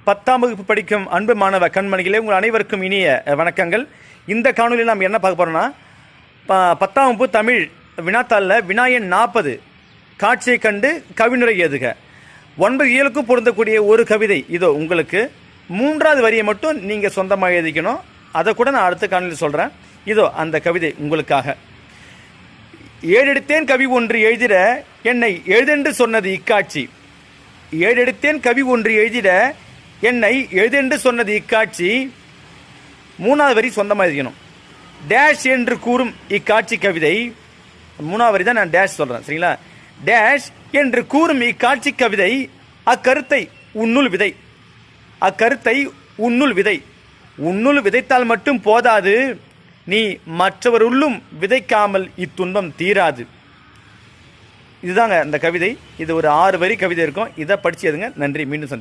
10ஆம் வகுப்பு படிக்கும் அன்பு மாணவ கண்மணிகளே, உங்கள் அனைவருக்கும் இனிய வணக்கங்கள். இந்த காணொலியில் நாம் என்ன பார்க்க போகிறோம்னா, 10ஆம் வகுப்பு தமிழ் வினாத்தாளில் வினாயன் 40 காட்சியை கண்டு கவினுரை எழுதுக. 9 இயலுக்கும் பொருந்தக்கூடிய ஒரு கவிதை இதோ உங்களுக்கு. 3வது வரியை மட்டும் நீங்கள் சொந்தமாக எழுதிக்கணும். அதை கூட நான் அடுத்த காணொலியில் சொல்கிறேன். இதோ அந்த கவிதை உங்களுக்காக. ஏழெடுத்தேன் கவி ஒன்று எழுதிட என்னை எழுதென்று சொன்னது இக்காட்சி. ஏழெடுத்தேன் கவி ஒன்று எழுதிட என்னை எழுதென்று சொன்னது இக்காட்சி. 3வது வரி சொந்தமாக எழுதிக்கணும். டேஷ் என்று கூறும் இக்காட்சி கவிதை. 3வது வரி தான் நான் டேஷ் சொல்கிறேன், சரிங்களா? டேஷ் என்று கூறும் இக்காட்சி கவிதை அக்கருத்தை உன்னுள் விதை. அக்கருத்தை உன்னுள் விதை. உன்னுள் விதைத்தால் மட்டும் போதாது, நீ மற்றவருள்ளும் விதைக்காமல் இத்துன்பம் தீராது. இதுதாங்க அந்த கவிதை. இது ஒரு 6 வரி கவிதை இருக்கும். இதை படிச்சு எதுங்க. நன்றி. மீண்டும் சந்திப்போம்.